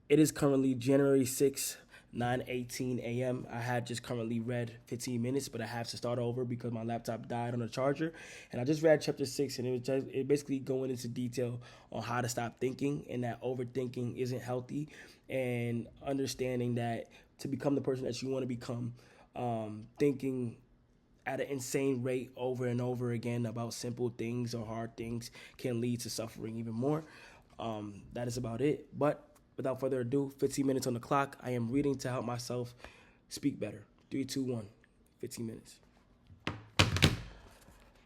It is currently January 6th, 9:18 a.m. I had just currently read 15 minutes, but I have to start over because my laptop died on the charger. And I just read chapter 6, and it basically going into detail on how to stop thinking and that overthinking isn't healthy, and understanding that to become the person that you want to become, thinking at an insane rate over and over again about simple things or hard things can lead to suffering even more. That is about it. But without further ado, 15 minutes on the clock. I am reading to help myself speak better. 3, 2, 1. 15 minutes.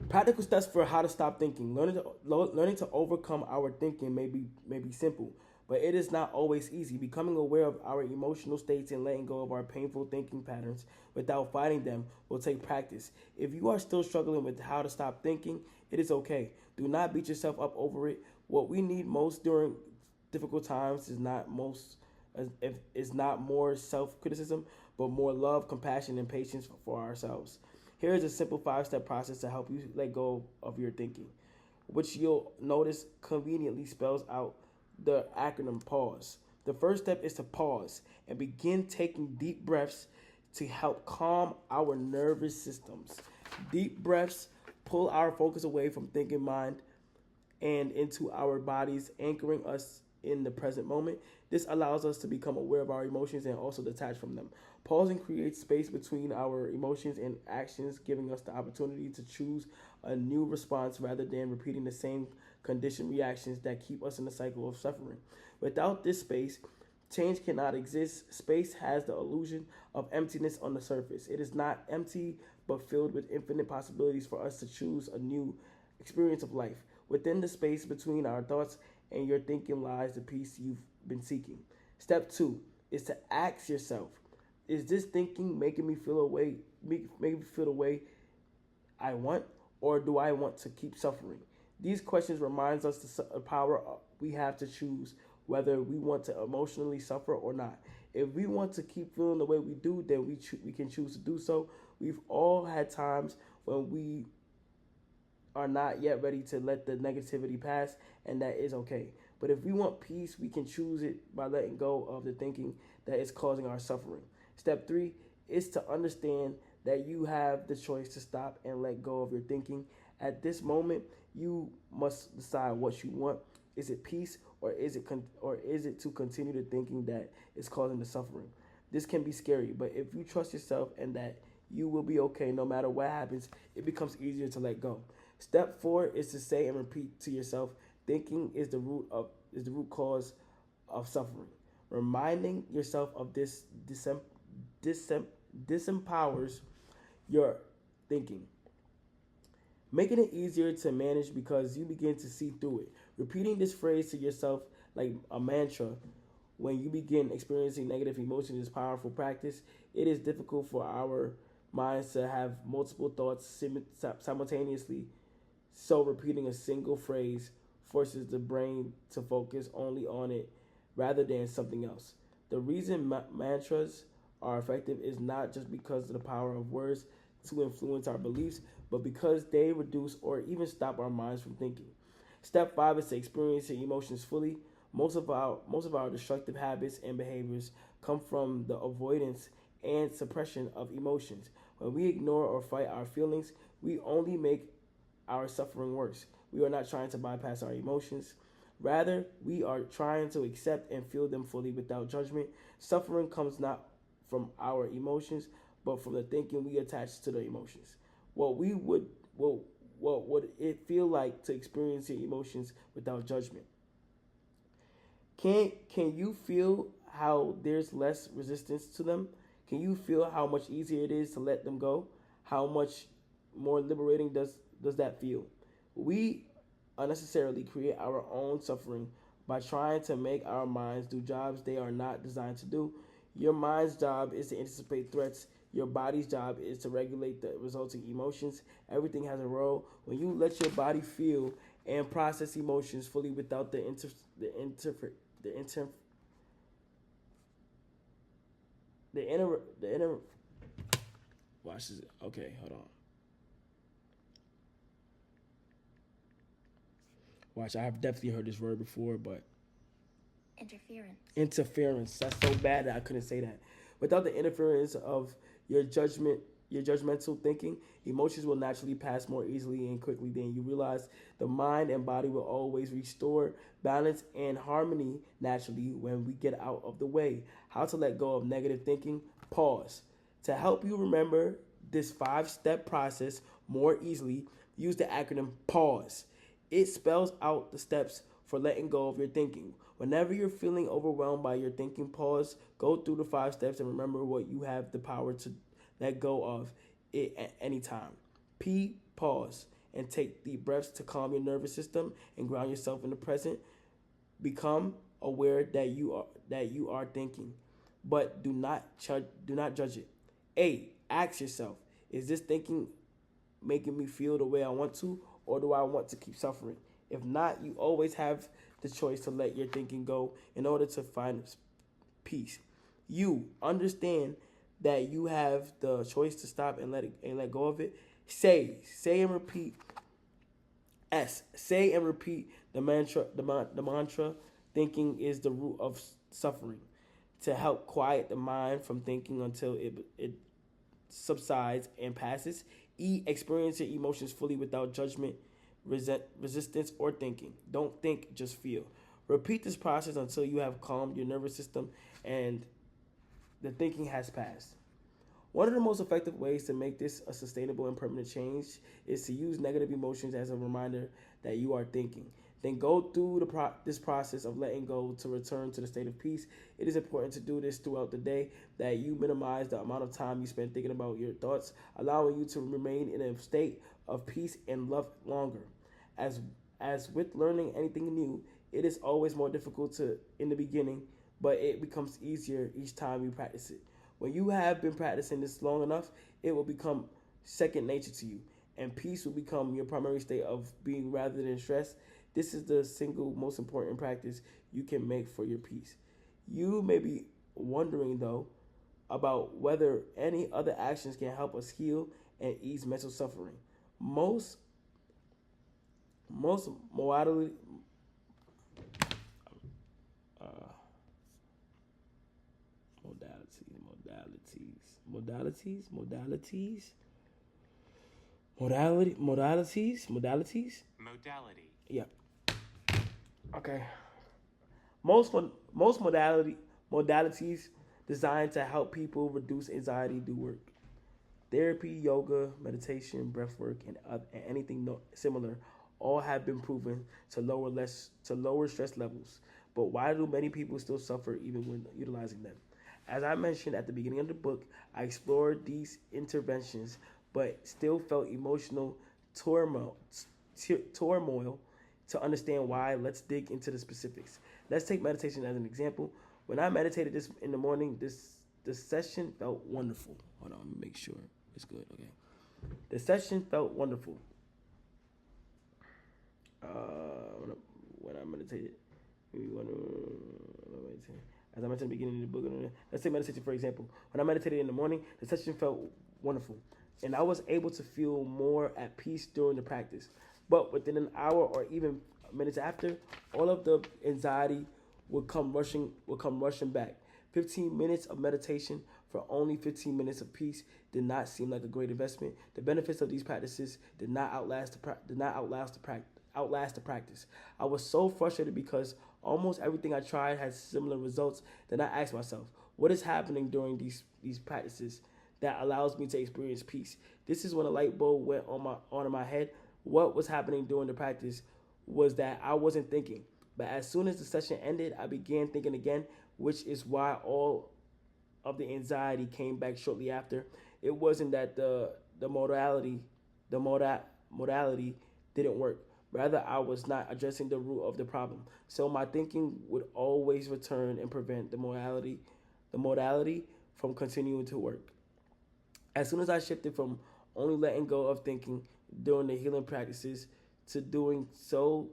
Practical steps for how to stop thinking. Learning to overcome our thinking may be simple, but it is not always easy. Becoming aware of our emotional states and letting go of our painful thinking patterns without fighting them will take practice. If you are still struggling with how to stop thinking, it is okay. Do not beat yourself up over it. What we need most during difficult times is not more self-criticism, but more love, compassion, and patience for ourselves. Here is a simple 5-step process to help you let go of your thinking, which you'll notice conveniently spells out the acronym PAUSE. The first step is to pause and begin taking deep breaths to help calm our nervous systems. Deep breaths pull our focus away from thinking mind and into our bodies, anchoring us in the present moment. This allows us to become aware of our emotions and also detach from them. Pausing creates space between our emotions and actions, giving us the opportunity to choose a new response rather than repeating the same conditioned reactions that keep us in the cycle of suffering. Without this space, change cannot exist. Space has the illusion of emptiness on the surface. It is not empty, but filled with infinite possibilities for us to choose a new experience of life. Within the space between our thoughts and your thinking lies the peace you've been seeking. Step 2 is to ask yourself, is this thinking making me feel making me feel the way I want, or do I want to keep suffering? These questions reminds us the power we have to choose whether we want to emotionally suffer or not. If we want to keep feeling the way we do, then we can choose to do so. We've all had times when we are not yet ready to let the negativity pass, and that is okay. But if we want peace, we can choose it by letting go of the thinking that is causing our suffering. Step 3 is to understand that you have the choice to stop and let go of your thinking. At this moment, you must decide what you want. Is it peace, or is it to continue the thinking that is causing the suffering? This can be scary, but if you trust yourself and that you will be okay no matter what happens, it becomes easier to let go. Step 4 is to say and repeat to yourself, thinking is the root cause of suffering. Reminding yourself of this disempowers your thinking, making it easier to manage because you begin to see through it. Repeating this phrase to yourself like a mantra when you begin experiencing negative emotions is powerful practice. It is difficult for our minds to have multiple thoughts simultaneously, so repeating a single phrase forces the brain to focus only on it rather than something else. The reason mantras are effective is not just because of the power of words to influence our beliefs, but because they reduce or even stop our minds from thinking. Step 5 is to experience your emotions fully. Most of our destructive habits and behaviors come from the avoidance and suppression of emotions. When we ignore or fight our feelings, we only make our suffering worse. We are not trying to bypass our emotions. Rather, we are trying to accept and feel them fully without judgment. Suffering comes not from our emotions, but from the thinking we attach to the emotions. What we would what would it feel like to experience your emotions without judgment? Can you feel how there's less resistance to them? Can you feel how much easier it is to let them go? How much more liberating does that feel? We unnecessarily create our own suffering by trying to make our minds do jobs they are not designed to do. Your mind's job is to anticipate threats. Your body's job is to regulate the resulting emotions. Everything has a role. When you let your body feel and process emotions fully without the inter the inner watch this. Okay, hold on. Watch, I have definitely heard this word before, but Interference. That's so bad that I couldn't say that. Without the interference of your judgment, your judgmental thinking, emotions will naturally pass more easily and quickly than you realize. The mind and body will always restore balance and harmony naturally when we get out of the way. How to let go of negative thinking? Pause. To help you remember this 5 step process more easily, use the acronym PAUSE. It spells out the steps for letting go of your thinking. Whenever you're feeling overwhelmed by your thinking, pause, go through the 5 steps, and remember what you have the power to let go of it at any time. P, pause, and take deep breaths to calm your nervous system and ground yourself in the present. Become aware that you are thinking, but do not judge it. A, ask yourself, is this thinking making me feel the way I want to, or do I want to keep suffering? If not, you always have the choice to let your thinking go in order to find peace. You understand that you have the choice to stop and let go of it. Say and repeat. Say and repeat the mantra. The mantra. Thinking is the root of suffering. To help quiet the mind from thinking until it subsides and passes. E. Experience your emotions fully without judgment, resistance, or thinking. Don't think, just feel. Repeat this process until you have calmed your nervous system and the thinking has passed. One of the most effective ways to make this a sustainable and permanent change is to use negative emotions as a reminder that you are thinking. Then go through this process of letting go to return to the state of peace. It is important to do this throughout the day, that you minimize the amount of time you spend thinking about your thoughts, allowing you to remain in a state of peace and love longer. As as with learning anything new, it is always more difficult to in the beginning, but it becomes easier each time you practice it. When you have been practicing this long enough, it will become second nature to you, and peace will become your primary state of being rather than stress. This is the single most important practice you can make for your peace. You may be wondering, though, about whether any other actions can help us heal and ease mental suffering. Most most modality, uh, modalities, modality. Yeah. Okay. Most modalities designed to help people reduce anxiety do work. Therapy, yoga, meditation, breath work, and anything similar all have been proven to lower stress levels. But why do many people still suffer even when utilizing them? As I mentioned at the beginning of the book, I explored these interventions, but still felt emotional turmoil, turmoil to understand why. Let's dig into the specifics. Let's take meditation as an example. When I meditated this in the morning, this session felt wonderful. Hold on, let me make sure it's good. Okay, the session felt wonderful. When I meditated, as I mentioned at the beginning of the book, let's take meditation for example. When I meditated in the morning, the session felt wonderful, and I was able to feel more at peace during the practice. But within an hour or even minutes after, all of the anxiety would come rushing back. 15 minutes of meditation for only 15 minutes of peace did not seem like a great investment. The benefits of these practices did not outlast the practice. I was so frustrated because almost everything I tried had similar results. Then I asked myself, what is happening during these practices that allows me to experience peace? This is when a light bulb went on in my head. What was happening during the practice was that I wasn't thinking. But as soon as the session ended, I began thinking again, which is why all of the anxiety came back shortly after. It wasn't that the modality the modality didn't work. Rather, I was not addressing the root of the problem. So my thinking would always return and prevent the modality from continuing to work. As soon as I shifted from only letting go of thinking during the healing practices to doing so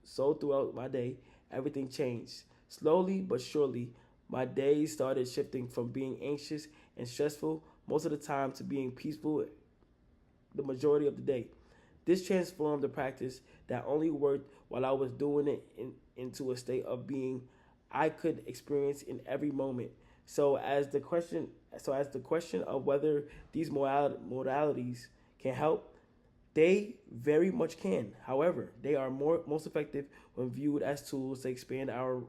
throughout my day, everything changed. Slowly but surely, my days started shifting from being anxious and stressful most of the time to being peaceful the majority of the day. This transformed the practice that only worked while I was doing it into a state of being I could experience in every moment. So as the question, as the question of whether these modalities can help, they very much can. However, they are most effective when viewed as tools to expand our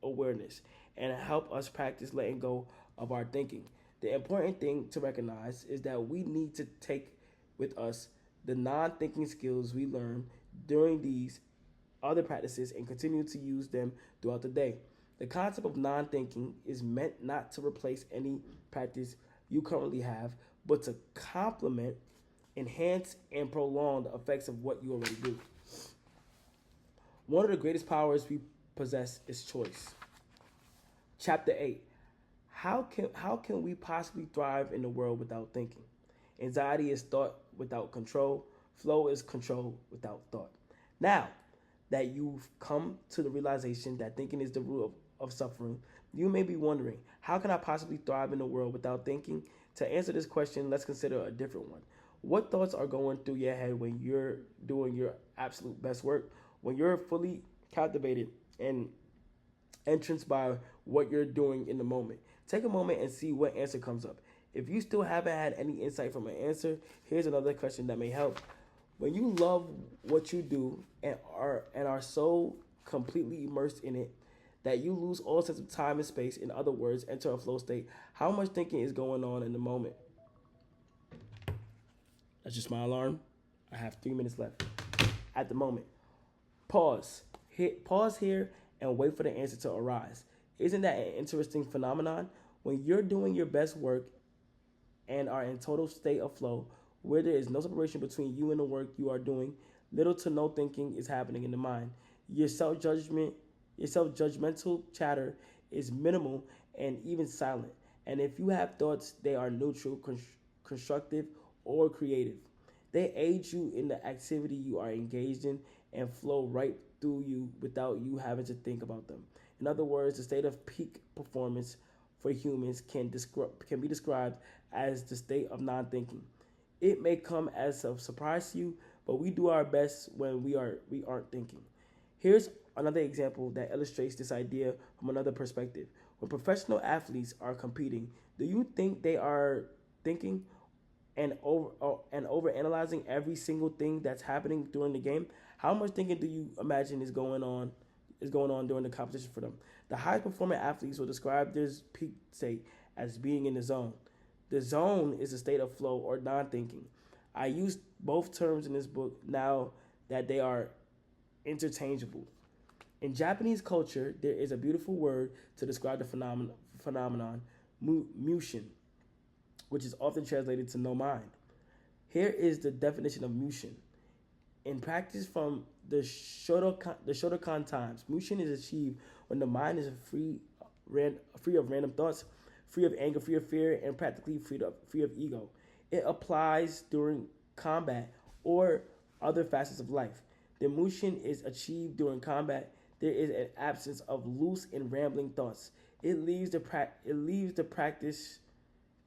awareness and help us practice letting go of our thinking. The important thing to recognize is that we need to take with us the non thinking skills we learn during these other practices and continue to use them throughout the day. The concept of non thinking is meant not to replace any practice you currently have, but to complement, enhance, and prolong the effects of what you already do. One of the greatest powers we possess is choice. Chapter 8. How can we possibly thrive in the world without thinking? Anxiety is thought without control. Flow is control without thought. Now that you've come to the realization that thinking is the root of suffering, you may be wondering, how can I possibly thrive in the world without thinking? To answer this question, let's consider a different one. What thoughts are going through your head when you're doing your absolute best work? When you're fully captivated and entranced by what you're doing in the moment. Take a moment and see what answer comes up. If you still haven't had any insight from an answer, here's another question that may help. When you love what you do and are so completely immersed in it that you lose all sense of time and space, in other words, enter a flow state, how much thinking is going on in the moment? That's just my alarm. I have 3 minutes left. At the moment, pause. Pause here and wait for the answer to arise. Isn't that an interesting phenomenon? When you're doing your best work and are in total state of flow, where there is no separation between you and the work you are doing, little to no thinking is happening in the mind. Your self-judgmental chatter is minimal and even silent. And if you have thoughts, they are neutral, constructive, or creative. They aid you in the activity you are engaged in and flow right through you without you having to think about them. In other words, the state of peak performance for humans can be described as the state of non-thinking. It may come as a surprise to you, but we do our best when we aren't thinking. Here's another example that illustrates this idea from another perspective. When professional athletes are competing, do you think they are thinking and over analyzing every single thing that's happening during the game? How much thinking do you imagine is going on during the competition for them? The highest performing athletes will describe this peak state as being in the zone. The zone is a state of flow or non-thinking. I use both terms in this book now that they are interchangeable. In Japanese culture, there is a beautiful word to describe the phenomenon, mushin, which is often translated to no mind. Here is the definition of mushin. In practice from the Shotokan times, mushin is achieved when the mind is free of random thoughts, free of anger, free of fear, and practically free of ego. It applies during combat or other facets of life. The mushin is achieved during combat. There is an absence of loose and rambling thoughts. It leaves the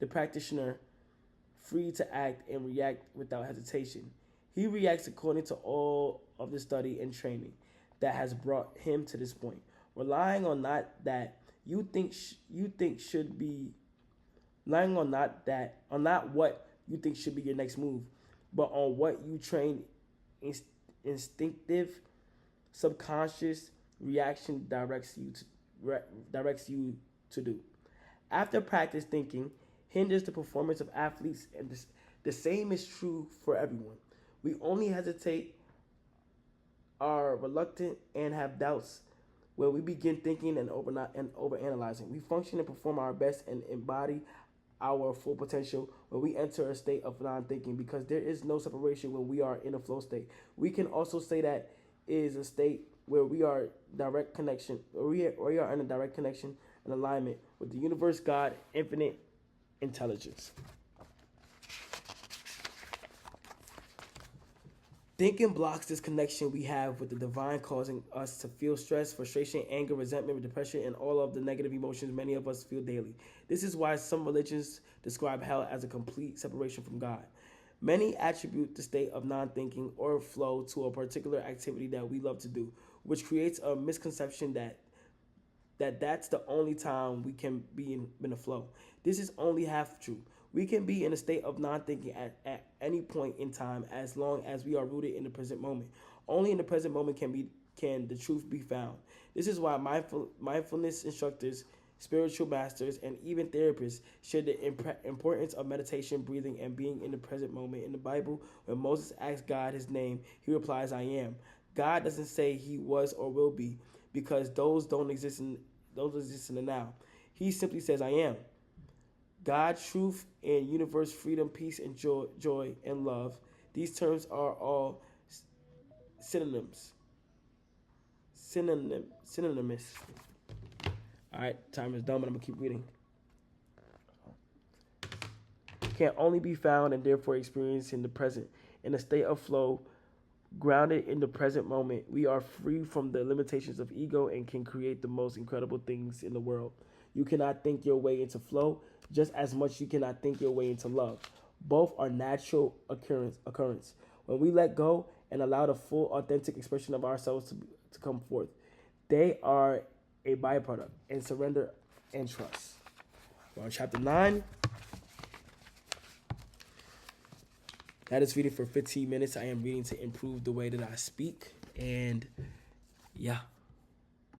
practitioner free to act and react without hesitation. He reacts according to all of the study and training that has brought him to this point, relying on not that you think should be relying on not what you think should be your next move, but on what you train instinctive subconscious reaction directs you to do. After practice, thinking hinders the performance of athletes, and the same is true for everyone. We only hesitate, are reluctant, and have doubts when we begin thinking and overanalyzing. We function and perform our best and embody our full potential when we enter a state of non-thinking, because there is no separation when we are in a flow state. We can also say that is a state where we are in a direct connection and alignment with the universe, God, infinite intelligence. Thinking blocks this connection we have with the divine, causing us to feel stress, frustration, anger, resentment, depression, and all of the negative emotions many of us feel daily. This is why some religions describe hell as a complete separation from God. Many attribute the state of non-thinking or flow to a particular activity that we love to do, which creates a misconception that that's the only time we can be in a flow. This is only half true. We can be in a state of non-thinking at any point in time as long as we are rooted in the present moment. Only in the present moment can the truth be found. This is why mindfulness instructors, spiritual masters, and even therapists share the importance of meditation, breathing, and being in the present moment. In the Bible, when Moses asks God his name, he replies, "I am." God doesn't say he was or will be, because those exist in the now. He simply says, "I am." God, truth, and universe, freedom, peace, and joy and love. These terms are all synonyms. Synonymous. All right, time is done, but I'm gonna keep reading. Can only be found and therefore experienced in the present. In a state of flow, grounded in the present moment, we are free from the limitations of ego and can create the most incredible things in the world. You cannot think your way into flow, just as much you cannot think your way into love. Both are natural occurrence. When we let go and allow the full, authentic expression of ourselves to come forth, they are a byproduct and surrender and trust. We're on chapter 9. That is reading for 15 minutes. I am reading to improve the way that I speak. And yeah.